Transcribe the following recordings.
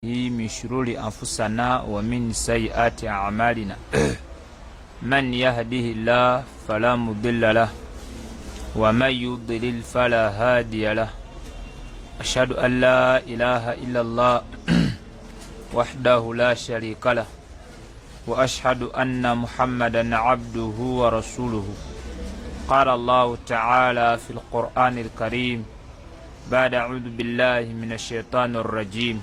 من شرور أنفسنا ومن سيئات أعمالنا من يهده الله فلا مضل له ومن يضلل فلا هادي له أشهد أن لا إله إلا الله وحده لا شريك له وأشهد أن محمدا عبده ورسوله قال الله تعالى في القرآن الكريم بعد أعوذ بالله من الشيطان الرجيم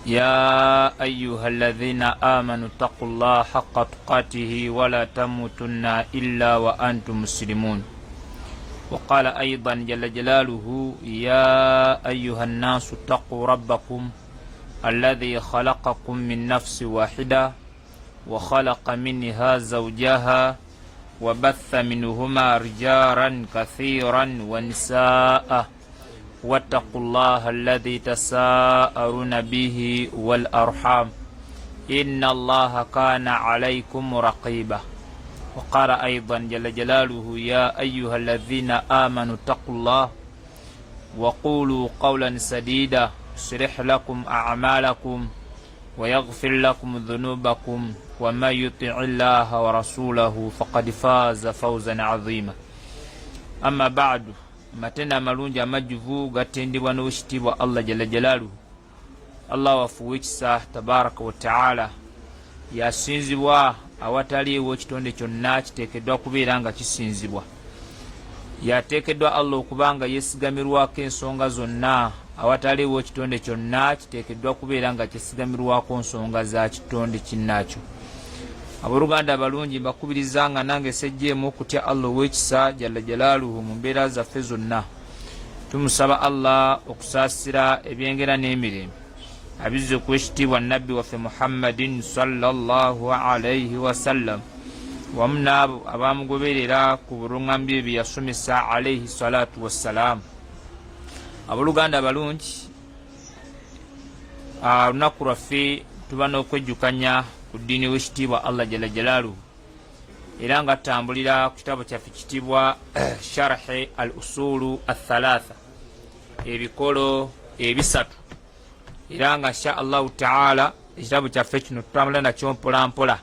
يا أيها الذين آمنوا اتقوا الله حق تقاته ولا تموتن إلا وأنتم مسلمون وقال أيضا جل جلاله يا أيها الناس اتقوا ربكم الذي خلقكم من نفس واحدة وخلق منها زوجها وبث منهما رجالا كثيرا ونساء واتقوا الله الذي تساءلون به والأرحام إن الله كان عليكم رقيبا وقال أيضا جل جلاله يا أيها الذين آمنوا اتقوا الله وقولوا قولا سديدا يصلح لكم أعمالكم ويغفر لكم ذنوبكم ومن يطع الله ورسوله فقد فاز فوزا عظيما أما بعد matenda amalungi amajjuvu gatendebwa n'oweekitiibwa Allah jalla jalaaluhu. Allah wafuwa ekisa tabaraka wa taala yasinzibwa awataliiwo ekitonde kyonna kiteekeddwa kubeera nga kisinzibwa. Yateekeddwa Allah okuba nga yeesigamirwako ensonga zonna awataliiwo ekitonde kyonna kiteekeddwa kubeera nga kyesigamirwako nsonga za kitonde kinnaakyo. Abooluganda abalungi mbakubiriza nga nange sejjeemu okutya Allah ow'ekisa jalla jalaaluhu mu mbeera zaffe zonna. Tumusaba Allah okusaasira ebyengera n'emirembe abizze ku ekitiibwa nabbi waffe Muhammadin sallallahu alayhi wasallam wamu n'abo abaamugoberera ku buluŋŋambi bye bye yasomesa alayhi salatu wassalaamu. Abooluganda abalungi, olunaku lwaffe tuba n'okwejjukanya ku ddiini w'ekitiibwa Allah jalla jalaaluhu era nga tutambulira ku kitabo kyaffe kitibwa sharhi al usulu athalaatha, ebikolo ebisatu, era nga insha Allahu taala ekitabo kyaffe kino tutambulira nakyo mpola mpola.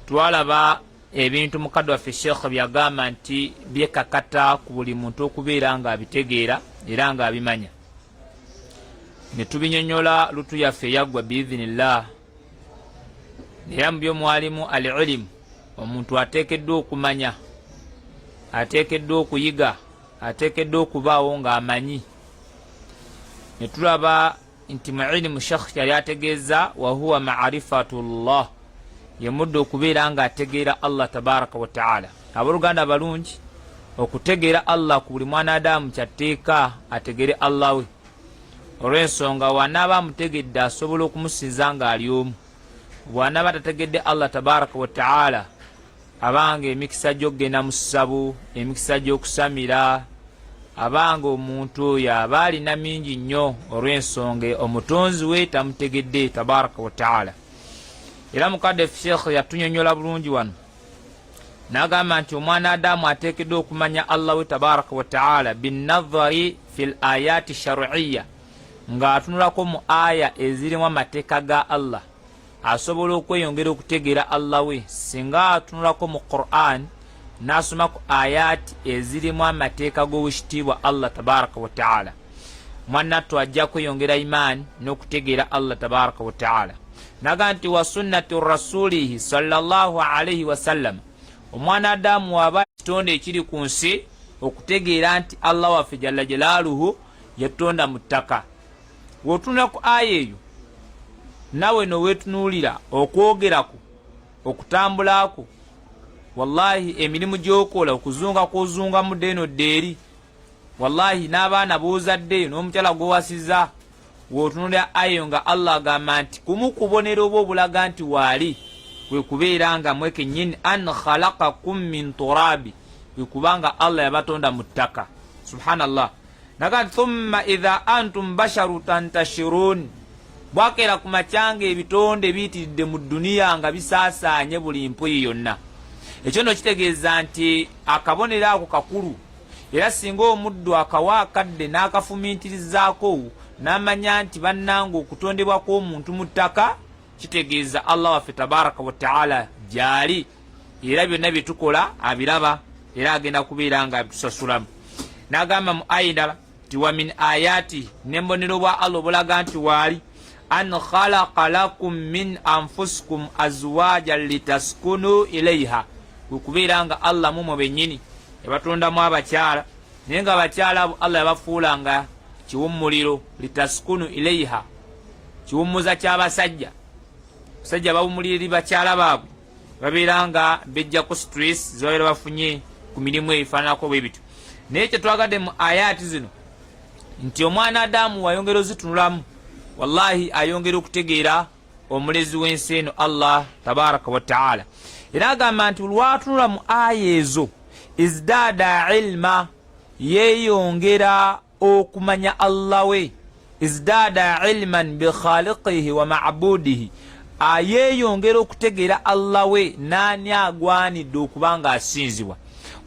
Twalaba ebintu mukadde waffe Sheikh byagamba nti byekakata ku buli muntu okubeera nga abitegeera era nga abimanya. Ne tubinyonyola lutu yaffe yaggwa biidhinillah. Era mu by'omwalimu al-ilimu omuntu ateekeddwa okumanya, ateekeddwa okuyiga, ateekeddwa okubaawo ng'amanyi. Ne tulaba nti mu ilimu Sheikh yali ategeeza wa huwa ma'rifatullah, ye mudde okubeera nga ategeera Allah tabaraka wa taala. Abooluganda abalungi, okutegeera Allah ku buli mwanadamu kyatteeka ategere Allah we. Olw'ensonga wanaaba amutegedde asobola okumusinza ng'ali omu. Bw'anaaba tategedde Allah tabaraka wa taala abanga emikisa gy'okgenda mu ssabu, emikisa gy'okusamira, abanga omuntu oyo aba alina mingi nnyo olw'ensonga omutonzi we tamutegedde tabaraka wa taala. Era mukadde Sheikh yatunyonyola bulungi wano n'agamba nti omwana Adamu ateekeddwa okumanya Allah we tabaraka wa taala binnadhari fil ayati shar'iyya, ng'atunulako mu aya ezirimu amateeka ga Allah asobola okweyongera okutegeera Allah we. Singa atunulako mu Qur'an n'asoma ku ayati ezirimu amateeka g'owekitiibwa Allah tabaraka wa taala, mwannattu ajja kweyongera imaani n'okutegeera Allah tabaraka wa taala. Naga nti wa sunnati rasulihi sallallahu alayhi wasallam, omwana Adamu waba kitonde ekiri ku nsi okutegeera nti Allah waffe jalla jalaaluhu yatonda mu ttaka. W'otunula ku aya eyo nawe noweetunuulira okwogerako, okutambulako, wallahi emirimu gy'okola okuzunga kw'ozunga mudde eno ddeeri, wallahi n'abaana b'ozadde n'omukyala gw'owasiza, w'otunuulira ayo nga Allah agamba nti kumu kubonera oba obulaga nti waali kwe kubeera nga mweke nnyini an khalaqakum min turabi, kwe kubanga Allah yabatonda mu ttaka. Subhanallah. Naga thumma idha antum basharu tantashirun, bwakeera ku makyanga ebitonde biyitiridde mu dduniya nga bisaasaanye buli mpuyi yonna. Ekyo nno kitegeeza nti akabonero ako kakulu, era singa omuddu akawa akadde n'akafumiitirizaako n'amanya nti bannange okutondebwa kw'omuntu mu ttaka kitegeeza Allah waffe tabaraka wa taala gyali, era byonna bye tukola abiraba era agenda kubeera nga bitusasulamu. N'agamba mu aya endala nti wa min ayati, n'embonero bwa Allah obulaga nti waali an khalaqa lakum min anfusikum azwajan litaskunu ilaiha, kubeera nga Allah mumwe bennyini yabatondamu abakyala, naye nga abakyala abo Allah yabafuula nga kiwummuliro, litaskunu ilaiha, kiwummuza ky'abasajja. Basajja bawummulira eri bakyala baabwe, babeera nga bejjako stress zibabeera bafunye ku mirimu ebifaananako bwe bityo. Naye kye twagadde mu ayati zino nti omwana Adamu wayongera ozitunulamu, wallahi ayongera okutegeera omulezi w'ensi eno Allah tabaraka wa taala. Era agamba nti lwatunula mu aya ezo izdada ilma, yeeyongera okumanya Allah we, izdada ilman bi khaliqihi wa ma'budihi, ayeeyongera okutegeera Allah we naani agwanidde okuba nga asinzibwa.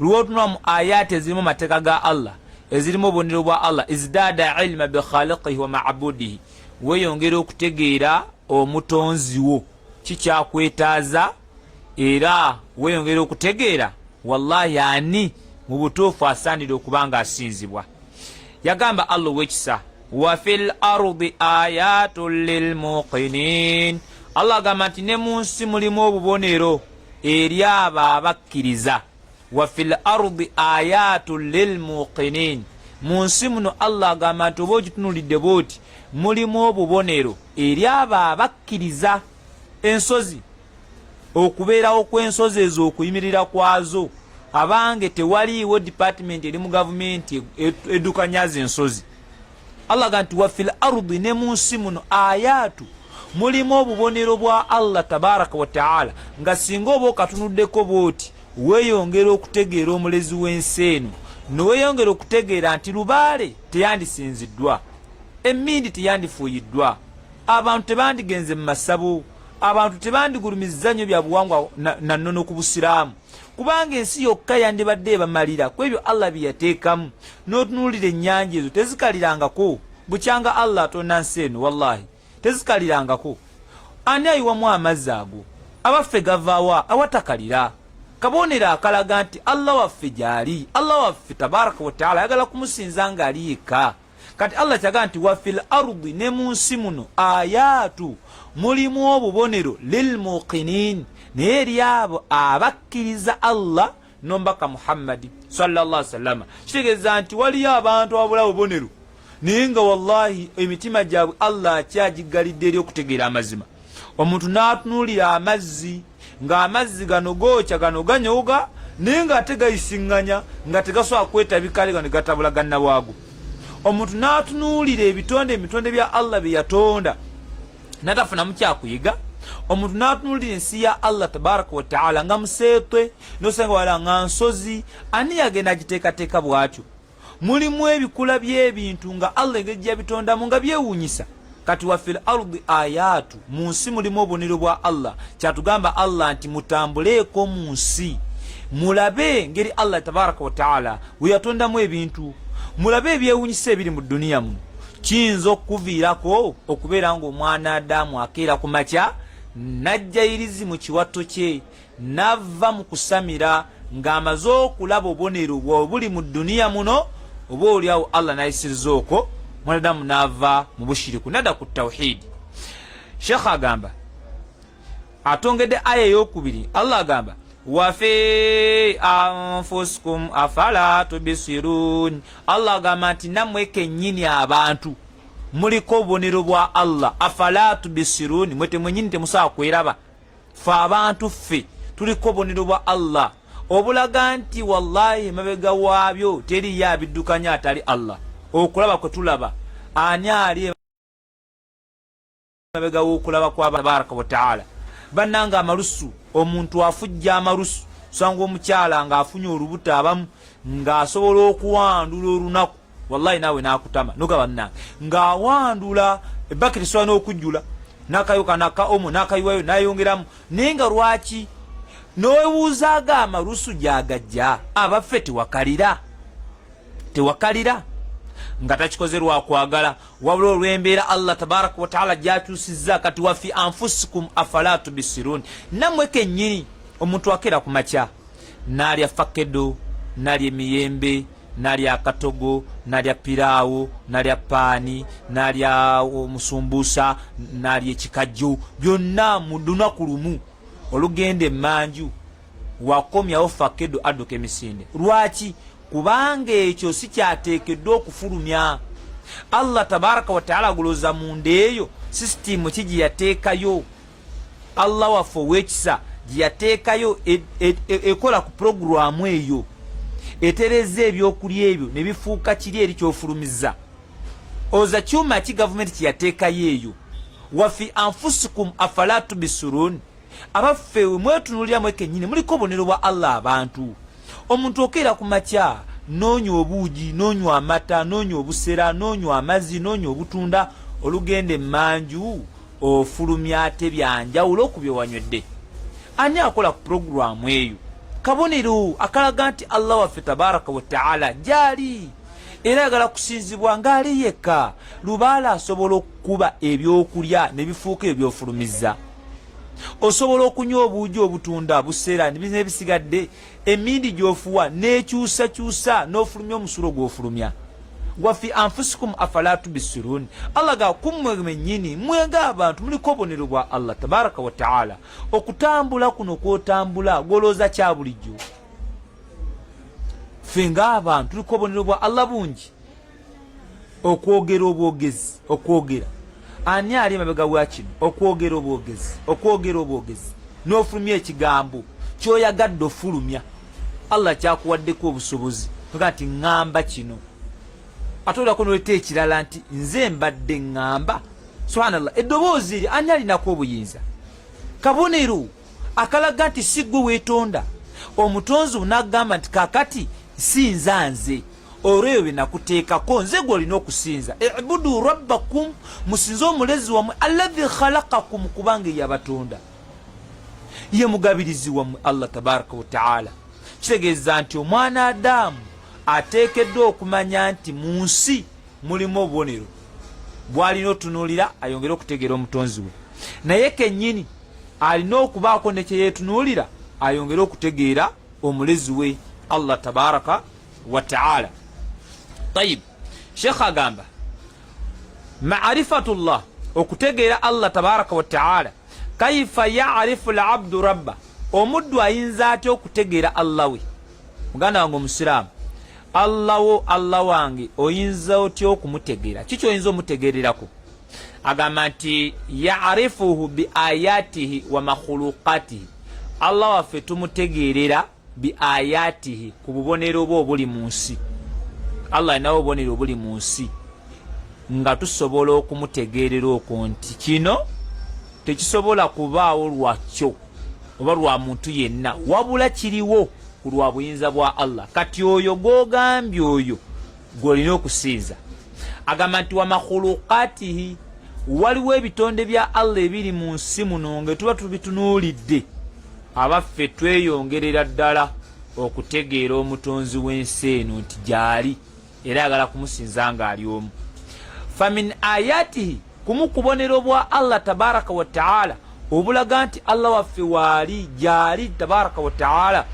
Lwotunula mu ayati ezirimu amateeka ga Allah, ezirimu obubonero bwa Allah, izdada ilma bi khaliqihi wa ma'budihi, weeyongera okutegeera omutonzi wo kikyakwetaaza, era weeyongera okutegeera wallahi ani mu butuufu asaanira okuba nga asinzibwa. Yagamba Allah ow'ekisa wa fil ardi ayatun lilmuqinin, Allah agamba nti ne mu nsi mulimu obubonero eri abo abakkiriza. Wa fil ardi ayatun lilmuqinin, mu nsi muno Allah agamba nti oba ogitunulidde bwoti mulimu obubonero eri abo abakkiriza. Ensozi, okubeerawo kw'ensozi ezo, okuyimirira kwazo, abange tewaliiwo department eri mu gavumenti eddukanyaza ensozi. Allah agamba nti wa fil ardi, ne mu nsi muno ayatu, mulimu obubonero bwa Allah tabaraka wa taala, nga singa oba okatunuddeko bwoti weeyongera okutegeera omulezi w'ensi eno, noweeyongera okutegeera nti lubaale teyandisinziddwa, emmindi teyandifuuyiddwa, abantu tebandigenze mu masabo, abantu tebandigulumiza nnyo bya buwangwa na nnono ku busiraamu, kubanga ensi yokka yandibadde ebamalira ku ebyo Allah bye yateekamu. N'otunuulira ennyanja ezo tezikalirangako, bukyanga Allah atonda nsi eno wallahi tezikalirangako. Ani ayiwamu amazzi ago? Abaffe gavaawa awatakalira. Kabonero akalaga nti Allah waffe gyali, Allah waffe tabaraka wa taala ayagala kumusinza ng'ali yekka. Kati Allah kyaga nti wa fil ardi, ne mu nsi muno ayatu, mulimu obubonero lilmuqinin, naye eri abo abakkiriza Allah n'omubaka Muhammadi sallallahu alaihi wasallam. Kitegeeza nti waliyo abantu ababula obubonero naye nga wallahi emitima gyabwe Allah akyagigalidde eri okutegeera amazima. Omuntu n'atunuulira amazzi, ng'amazzi gano gookya, gano ganyooga, naye ng'ate gayisiŋŋanya, nga tegasobola kwetabika gano gatabula gannabwago. Omuntu n'atunuulira emitonde bya Allah bye yatonda, n'atafunamu kyakuyiga. Omuntu n'atunuulira ensi ya Allah tabaraka wa taala nga museetwe, n'osanga wala nga nsozi, ani yagenda agiteekateeka bw'atyo? Mulimu ebikula by'ebintu nga Allah engeri gyabitondamu nga byewuunyisa. Kati wa fil ardi ayatu, mu nsi mulimu obubonero bwa Allah. Kyatugamba Allah nti mutambuleeko mu nsi, mulabe ngeri Allah tabaraka wa taala we yatondamu ebintu, mulabe ebyewuunyisa ebiri mu duniya muno. Kiyinza okuviirako okubeera ng'omwana Adamu akeera ku makya n'ajja irizi mu kiwato kye, n'ava mu kusamira ng'amaze okulaba obubonero buli mu duniya muno, oba oliawo Allah n'ayisiriza okwo, mwana Adamu n'ava mu bushiriku n'adda ku tawhidi. Sheikh agamba, atongedde aya ey'okubiri, Allah agamba wa fi anfusikum afala tubsirun. Allah agamba nti nammwe kennyini abantu muliko obubonero bwa Allah, afala tubsirun, mwe temwennyini temusobola kweraba. Ffe abantu ffe tuliko obubonero bwa Allah obulaga nti wallahi emabega waabyo teriyo abiddukanya atali Allah. Okulaba kwe tulaba, ani ali emabega w'okulaba kwa tabaraka wa taala? Bannanga amalusu, omuntu afujja amalusu, sanga omukyala ng'afunye olubuto abamu ng'asobola okuwandula olunaku, wallahi naawe n'akutama nogaba nnange ng'awandula ebbaketi sobola n'okujjula n'akayoka n'akaomo n'akayiwayo n'ayongeramu, naye nga lwaki? N'owebuuzaaga amalusu gy'agajja? Abaffe tewakalira, nga takikoze lwa kwagala wabula olw'embeera Allah tabaraka wa taala gyatuusizza kati wa fi anfusikum afala tubsirun. Nammwe kennyini omuntu akeera ku makya n'alya fakedo n'alya emiyembe n'alya akatogo n'alya piraawo n'alya paani n'alya omusumbuusa n'alya ekikajjo byonna mu lunaku lumu olugenda emmanju wakomyawo fakedo adduka emisinde. Lwaki? Kubanga ekyo si kyateekeddwa okufulumya. Allah tabaraka wa taala agulooza munda eyo sisitimu ki gye yateekayo. Allah waffe ow'ekisa gye yateekayo ekola ku puroguramu eyo etereza ebyokulya ebyo ne bifuuka kiri eri kyofulumiza. Oza kyuma ki gavumenti kye yateekayo eyo. Wafi anfusikum afala tubsirun. Abaffe mwetunuulira mwe kennyini muliko obubonero bwa Allah abantu. Omuntu okeera ku makya n'onywa obuugi n'onywa amata n'onywa obusera n'onywa amazzi n'onywa obutunda olugenda emmanju ofulumya ate byanjawulo ku bye wanywedde. Ani akola ku puroguramu eyo? Kabonero akalaga nti Allah waffe tabaraka wa taala gyali era ayagala kusinzibwa ng'ali yekka. Lubaala asobola okukuba ebyokulya ne bifuuka ebyofulumiza. Osobola okunywa obuugi obutunda busera n'ebisigadde emindi gy'ofuwa n'ekyusa n'ofulumya omusulo gw'ofulumya. Wafi anfusikum afala tubsirun. Allah ga kummwe mwennyini mwenga abantu muliko obubonero bwa Allah tabaraka wa taala. Okutambula kuno kwotambula golooza kya bulijjo. Ffe ng'abantu tuliko obubonero bwa Allah bungi. Okwogera obwogezi, okwogera ani ali emabega wa kino? Okwogera obwogezi n'ofulumya ekigambo ky'oyagadde ofulumya. Allah kyakuwaddeko obusobozi toga nti ŋŋamba kino ate olako n'oleta ekirala nti nze mbadde ŋŋamba. Subhanallah, eddoboozi eri ani alinako obuyinza? Kabonero akalaga nti si ggwe weetonda. Omutonzi n'agamba nti kaakati sinza nze olweyo bye nakuteekako nze gwe olina okusinza. Ibudu rabbakum, musinze omulezi wammwe alladhi khalaqakum, kubanga yabatonda ye mugabirizi wammwe Allah tabaraka wa taala. Kitegeeza nti omwana Adamu ateekeddwa okumanya nti mu nsi mulimu obubonero bw'alina otunuulira ayongere okutegeera omutonzi we, naye kennyini alina okubaako ne kye yeetunuulira ayongere okutegeera omulezi we Allah tabaraka wa taala. Tayib, Sheikh agamba ma'rifatullah, okutegeera Allah tabaraka wa taala. Kaifa ya'rifu al-abdu rabba, omuddu ayinza atya okutegeera Allah we? Muganda wange omusiraamu, Allah wange oyinza otya okumutegeera? Kiki oyinza omutegeererako? Agamba nti ya'rifuhu bi ayatihi wa makhluqatihi. Allah waffe tumutegeerera bi ayatihi, ku bubonero bwe obuli mu nsi. Allah alinawo obubonero obuli mu nsi nga tusobola okumutegeerera okwo nti kino tekisobola kubaawo lwakyo oba lwa muntu yenna, wabula kiriwo ku lwa buyinza bwa Allah. Kati oyo gw'ogambye oyo gw'olina okusinza. Agamba nti wa makhuluqatihi, waliwo ebitonde bya Allah ebiri mu nsi muno nga tuba tubitunuulidde. Abaffe tweyongerera ddala okutegeera omutonzi w'ensi eno nti gyali era ayagala kumusinza ng'ali omu. Famin ayatihi, kumu kubonero bwa Allah tabaraka wa taala obulaga nti Allah waffe waali gyali tabaraka wa taala.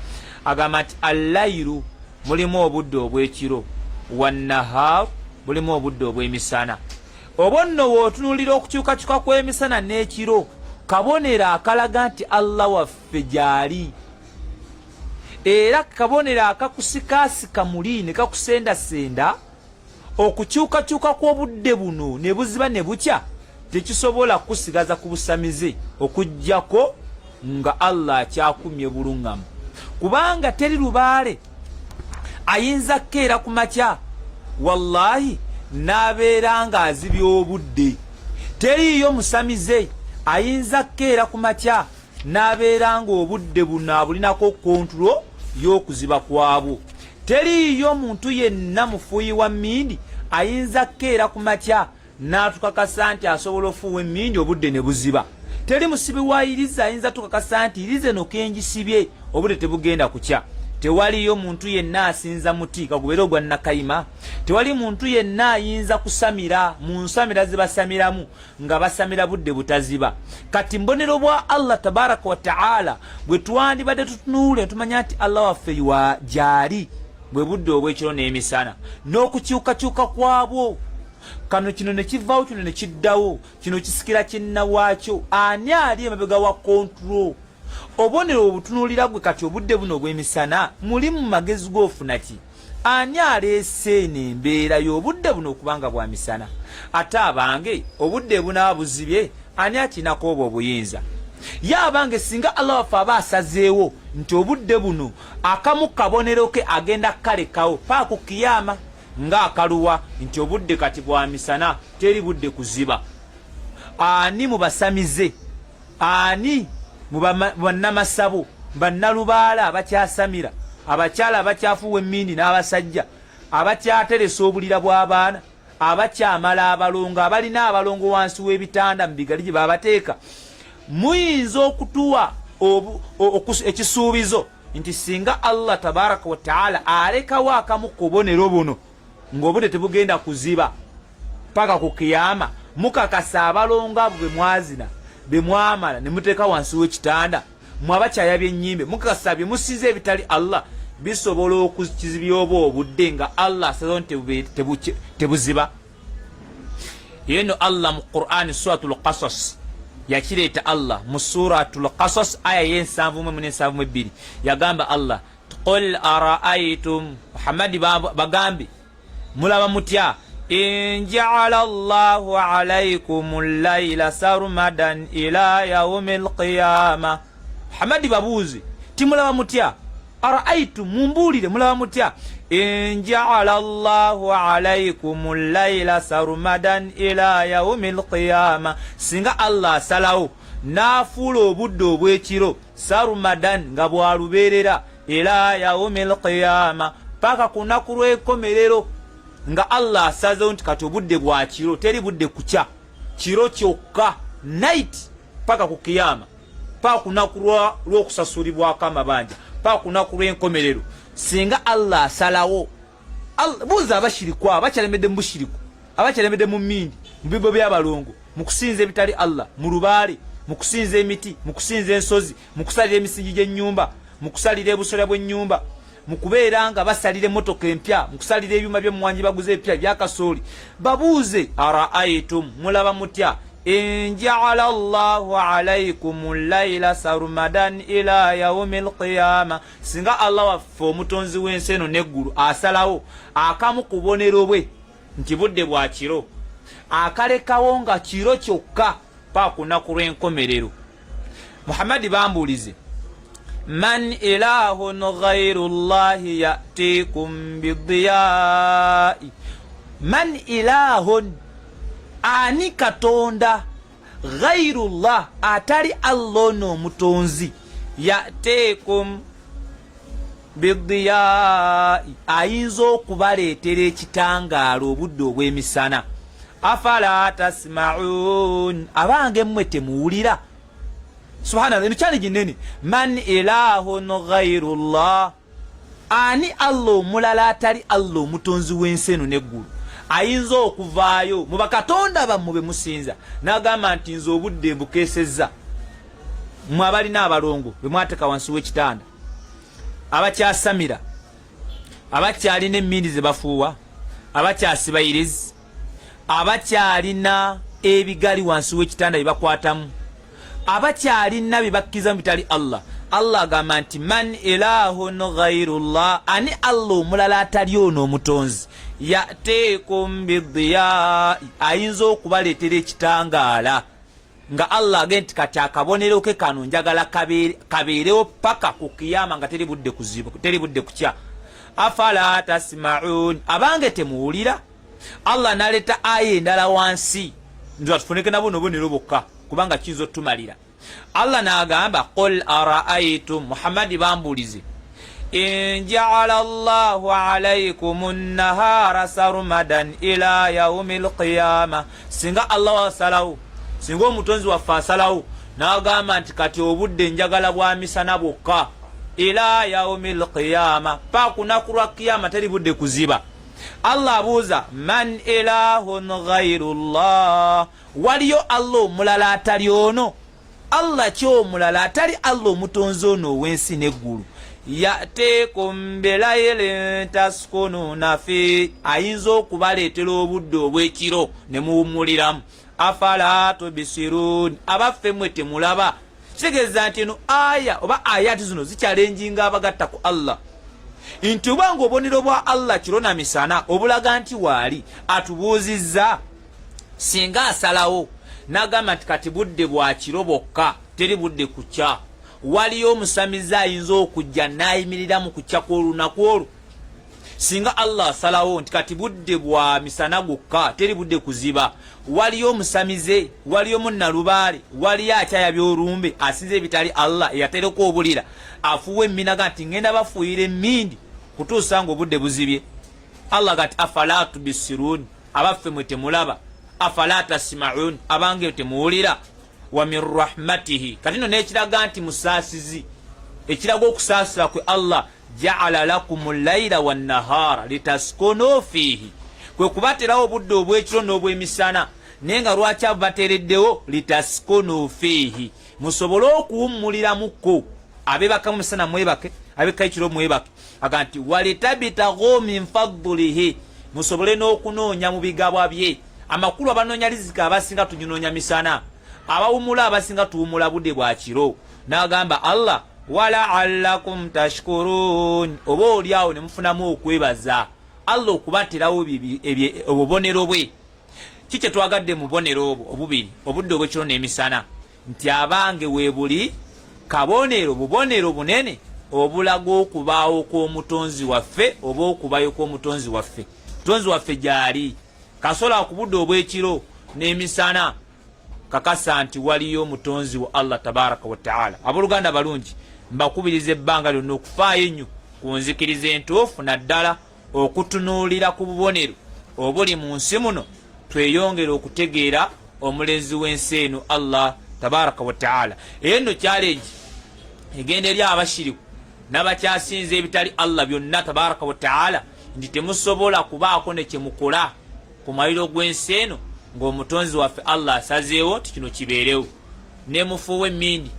Agamba nti allayru, mulimu obudde obw'ekiro, wannahar, mulimu obudde obw'emisana. Obwo nno wootunuulira okukyukakyuka kw'emisana n'ekiro, kabonero akalaga nti Allah waffe gyali. Era kabonero akakusikaasika muli ne kakusendasenda. Okukyukakyuka kw'obudde buno ne buziba ne bukya tekisobola kusigaza ku busamize okuggyako nga Allah akyakumye buluŋŋamu. Kubanga teri lubaale ayinza kkeera ku makya wallahi n'abeera ng'azibya obudde. Teriiyo musamize ayinza kkeera ku makya n'abeera ng'obudde buno abulinako kontro y'okuziba kwabwo. Teriiyo muntu yenna mufuuyi wa mmindi ayinza kkeera ku makya n'atukakasa nti asobola ofuuwa emmindi obudde ne buziba. Teri musibi wa iriza ayinza tukakasa nti irize no kengisibye obudde tebugenda kukya. tewaliyo muntu yenna asinza muti kagubeera ogwa nakayima, tewali muntu yenna ayinza kusamira mu nsamira ze basamiramu nga basamira budde butaziba. Kati mbonero bwa Allah tabaraka wa taala bwe twandibadde tutunuule tumanya nti Allah waffe wa gyali bwe budde obw'ekiro n'emisana, n'okukyukakyuka kwabwo kano kino ne kivaawo kino ne kiddawo, kino kisikira kinnawaakyo, ani ali emabega wa control? Obonero obutunuulira gwe kati obudde buno obw'emisana mulimu magezi g'ofuna ki? Ani aleese n'embeera y'obudde buno okubanga bwa misana? Ate abange obudde bunaaba buzibye, ani akinako obwo obuyinza? Ye abange singa Allah waffe aba asazeewo nti obudde buno akamu kabonero ke agenda kalekawo paka ku kiyama ng'akaluwa nti obudde kati bwa misana teri budde kuziba. Ani mubasamize, ani bannamasabu, bannalubaala abakyasamira, abakyala abakyafuwa emmindi n'abasajja, abakyateresa obulira bw'abaana, abakyamala abalongo, abalina abalongo wansi w'ebitanda mu bigali gye babateeka? Muyinza okutuwa ekisuubizo nti singa Allah tabaraka wa taala alekawo akamu ku bubonero buno ng'obudde tebugenda kuziba paka ku kiyama, mukakasa abalongo abo bwe mwazina be mwamala ne muteeka wansi w'ekitanda, mwabakyaya by'ennyimbe, mukakasa bye musinza ebitali Allah bisobola okukizibya oba obudde nga Allah asazeewo nti tebuziba? Yeno Allah mu Qur'ani suratul Qasas yakireeta Allah mu suratul Qasas aya y'ensanvu yagamba Allah qul araaitum, Muhammadi bagambe mulaba mutya in ja'ala Allahu alaykumul layla sarmadan ila yawmil qiyamah. Muhammadi babuuze timulaba mutya, araaitum mumbulire mulaba mutya in ja'ala Allahu alaykumul layla sarmadan ila yawmil qiyamah, singa Allah asalawo n'afuula obudde obw'ekiro sarmadan nga bwalubeerera ila yawmil qiyamah paka ku lunaku lw'enkomerero, nga Allah asazeewo nti kati obudde bwa kiro teri budde kukya, kiro kyokka night paka ku kiyama, paka ku lunaku lw'okusasulibwako amabanja, paka ku lunaku lw'enkomerero. Singa Allah asalawo, buuza abashiriku abakyalemedde mu bushiriku, abakyalemedde mu mmindi, mu bibo by'abalongo, mu kusinza ebitali Allah, mu lubaale, mu kusinza emiti, mu kusinza ensozi, mu kusalira emisingi gy'ennyumba, mu kusalira ebusolya bw'ennyumba, mu kubeera nga basalira emmotoka empya, mu kusalira ebyuma by'omuwanji baguze empya bya kasooli. Babuuze araaitum mulaba mutya in ja'ala Allahu alaykumul layla sarmadan ila yawmil qiyamah, singa Allah waffe omutonzi w'ensi eno n'eggulu asalawo akamu ku bubonero bwe nti budde bwa kiro, akalekawo nga kiro kyokka paka ku lunaku lw'enkomerero. Muhammadi bambuulize man ilahun ghayru Allahi ya'tikum bidiyaa'i, man ilahun ani katonda ghayrullah atali Allah n'omutonzi ya'tikum bidiyaa'i ayinza okubaleetera ekitangaala obudde obw'emisana. Afala tasma'un, abange mmwe temuwulira? Subhanallah, eno challenge nene. Man ilahun ghayrullah, ani Allah omulala atali Allah omutonzi w'ensi eno n'eggulu ayinza okuvaayo mu bakatonda bammwe be musinza n'agamba nti nze obudde mbukeesezza, mmwe abalina abalongo be mwateeka wansi w'ekitanda, abakyasamira, abakyalina emmindi ze bafuuwa, abakyasibayirizi, abakyalina ebigali wansi w'ekitanda bye bakwatamu, abakyalina bye bakkiza mu bitali Allah. Allah agamba nti man ilahun ghayrullah, ani Allah omulala atali ono omutonzi ya'tikum bidiyaa'i ayinza okubaleetera ekitangaala, nga Allah agenda nti kati akabonero ke kano njagala kabeerewo paka ku kiyama nga teri budde kuziba, teri budde kukya. Afala tasma'un, abange temuwulira? Allah naleta aya endala wansi ndio tufunike nabo nobonero bokka kubanga kizo tumalira. Allah n'agamba qul araaitum, Muhammadi bambulize in ja'ala Allahu alaykumun nahara sarmadan ila yawmil qiyamah, singa Allah wasalawo, singa omutonzi waffe asalawo n'agamba nti kati obudde njagala bwa misana bwokka ila yaumil qiyama pa kunaku lwa kiyama teri budde kuziba. Allah abuuza man ilahun ghairullah, waliyo Allah omulala atali ono? Allah kyomulala atali Allah omutonzi ono ow'ensi n'eggulu. Yateekum bilailin taskununa fi, ayinza okubaleetera obudde obw'ekiro ne muwummuliramu. Afala tubisirun, abaffe mmwe temulaba? Kitegeeza nti eno aya oba ayati zino zikyalenjinga abagatta ku Allah, nti obanga obubonero bwa Allah kiro na misana obulaga nti waali atubuuzizza. Singa asalawo n'agamba nti kati budde bwa kiro bwokka teri budde kukya, waliyo omusamiza ayinza okujja n'ayimirira mu kukya kw'olunaku olwo? Singa Allah asalawo nti kati budde bwa misana gwokka teri budde kuziba, waliyo omusamize, waliyo munnalubaale, waliyo akyayabya olumbe asinze ebitali Allah eyatereka obulira afuuwa emminaga nti ngenda bafuuyira emmindi kutuusa nga obudde buzibye? Allah gati afala tubisirun, abaffe mwe temulaba? Afala tasmaun, abange temuwulira? Wa min rahmatihi, kati no n'ekiraga nti musaasizi, ekiraga okusaasira kwe Allah, ja'ala lakumul layla wan nahara litaskunu fihi, kwe kubaterawo obudde obw'ekiro n'obw'emisana, naye nga lwaki abubateereddewo? Litaskunu fihi, musobole okuwummuliramuko. Abebaka mu misana mwebake, abeka ekiro mwebake. Aga nti walitabitaghu min fadlihi, musobole n'okunoonya mu bigabwa bye. Amakulu abanoonya rizika abasinga tuginoonya misana, abawummula abasinga tuwummula budde bwa kiro. N'agamba Allah wala'allakum tashkurun, oba oliawo ne mufunamu okwebaza Allah okubaterawo obubonero bwe. Kiki twagadde mu bubonero obubiri, obudde obw'ekiro n'emisana? Nti abange weebuli kabonero, bubonero bunene obulaga okubaawo kw'omutonzi waffe oba okubayo kw'omutonzi waffe. Mutonzi waffe gyali kasola ku budde obw'ekiro n'emisana, kakasa nti waliyo omutonzi wa Allah tabaraka wa taala. Abooluganda balungi, mbakubiriza ebbanga lyonna okufaayo ennyo ku nzikiriza entuufu, naddala okutunuulira ku bubonero obuli mu nsi muno, tweyongere okutegeera omulenzi w'ensi eno Allah tabaraka wa taala. Eyo nno challenge egenda eri abashiriku n'abakyasinza ebitali Allah byonna tabaraka wa taala, nti temusobola kubaako ne kyemukola ku mayiro gw'ensi eno ng'omutonzi waffe Allah asazeewo ti kino kibeerewo. Ne mufuuwa emmindi,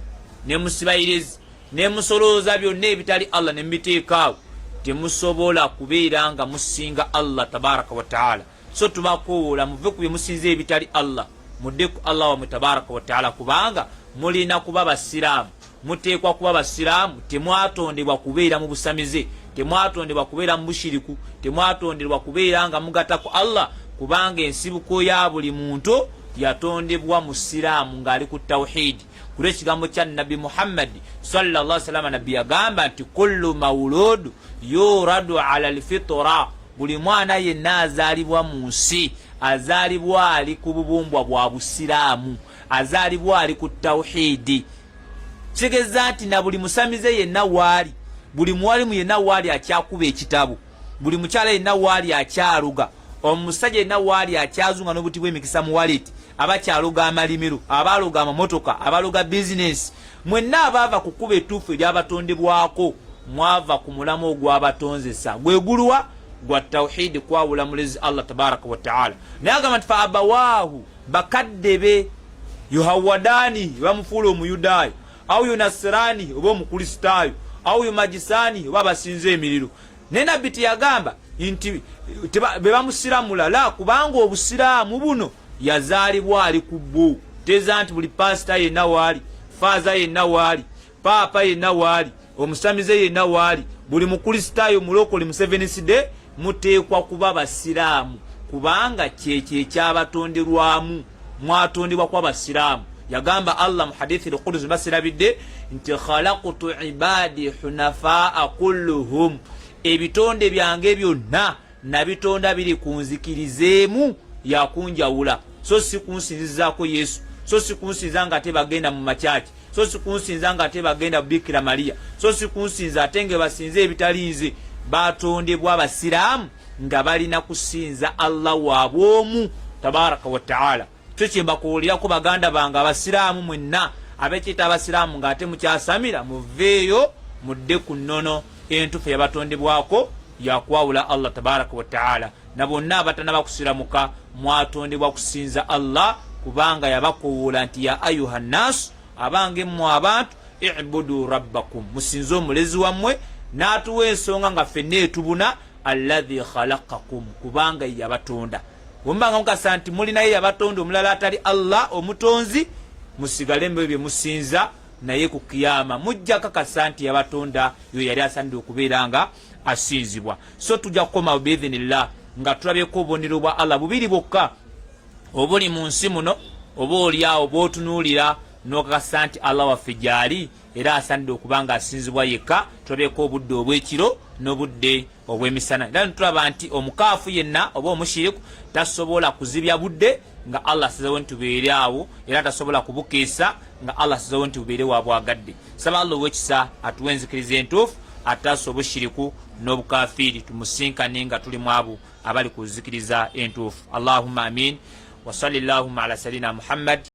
ne musibayirezi, ne musolooza byonna ebitali Allah ne mubiteekaawo, temusobola kubeera nga musinga Allah tabaraka wa taala. So tubakoola muve ku bye musinza ebitali Allah, mudde ku Allah wamwe tabaraka wa taala, kubanga mulina kuba basiraamu. Muteekwa kuba basiraamu, temwatondebwa kubeera mu busamize, temwatondebwa kubeera mu bushiriku, temwatondebwa kubeera nga mugatta ku Allah, kubanga ensibuko ya buli muntu yatondebwa mu siraamu ng'ali ku tawhidi. Kule ekigambo kya Nabi Muhammad sallallahu alaihi wasallam, Nabi yagamba nti kullu mawludu yuradu ala alfitra, buli mwana yenna azaalibwa mu nsi azaalibwa ali ku bubumbwa bwa busiraamu, azaalibwa ali ku tawhidi. Kitegeeza nti na buli musamize yenna waali, buli muwalimu yenna waali akyakuba ekitabo, buli mukyala yenna waali akyaluga, omusajja yenna waali akyazunga n'obuti bw'emikisa mu waleti, abakyaluga amalimiru, abaluga amamotoka, abaluga bizinesi, mwenna abaava ku kkuba ettuufu eryabatondebwako mwava ku mulamu ogw'abatonzesa, gwe guluwa gwa tawhidi, kwawula mulezi Allah tabaraka wa taala. Naye agamba nti fa abawaahu, bakadde be, yuhawadani bamufuula omuyudaayo, au yunasirani oba omukristaayo, au yumajisani oba basinza emiriro. Naye Nabbi teyagamba nti be bamusiramula, la, kubanga obusiraamu buno yazaalibwa ali ku bbo. Teza nti buli pasita yenna waali, faaza yenna waali, paapa yenna waali, omusamize yenna waali, buli mukristaayo mulokole mu Seventh Day, muteekwa kuba basiraamu, kubanga kyekyo ekyabatonderwamu, mwatondebwa kwa basiraamu. Yagamba Allah mu hadithi al-Qudsi basirabidde nti khalaqtu ibadi hunafaa kulluhum, ebitonde byange byonna nabitonda biri kunzikirizeemu yakunjawula. So si kunsinzizaako Yesu, so si kunsinza nga ate bagenda mu makyaki, so si kunsinza nga ate bagenda Bikira Maria, so si kunsinza ate nge basinze ebitalinze. Batondebwa abasiraamu nga balina kusinza Allah waabwomu tabaraka wa taala. Kyo kyembakuwulirako baganda bange abasiraamu mwenna, abekyeta abasiraamu ng'ate mukyasamira, muveeyo mudde ku nnono entuufu yabatondebwako yakwawula Allah tabaraka wa taala. Na bonna abatanaba kusiramuka mwatondebwa kusinza Allah, kubanga yabakowoola nti ya ayuha nnasu, abange mmwe abantu, ibudu rabbakum, musinze omulezi wammwe, n'atuwa ensonga nga ffenna etubuna, alladhi khalaqakum, kubanga yabatonda. Bwembanga mukasa nti mulinaye yabatonda omulala atali Allah omutonzi, musigale mu bye musinza, naye ku kiyama mujja kakasa nti yabatonda yo yali asanidde okubeera nga asinzibwa. So tujja kukoma biidhinillah nga tulabyeko obubonero bwa Allah bubiri bwokka obuli mu nsi muno, oba oliawo bw'otunuulira n'okakasa nti Allah waffe gyali era asanidde okuba nga asinzibwa yekka. Tulabyeko obudde obw'ekiro n'obudde obw'emisana. Era nitulaba nti omukaafu yenna oba omushiriku tasobola kuzibya budde nga Allah asizewo nti bubeere awo, era tasobola kubukeesa nga Allah asizewo nti bubeere wabwagadde. Saba Allah ow'ekisa atuwe enzikiriza entuufu, ataasa obushiriku n'obukafiiri, tumusinkane nga tuli mu abo abali kuzikiriza entuufu. Allahumma amin wa sallallahu ala sayyidina Muhammad.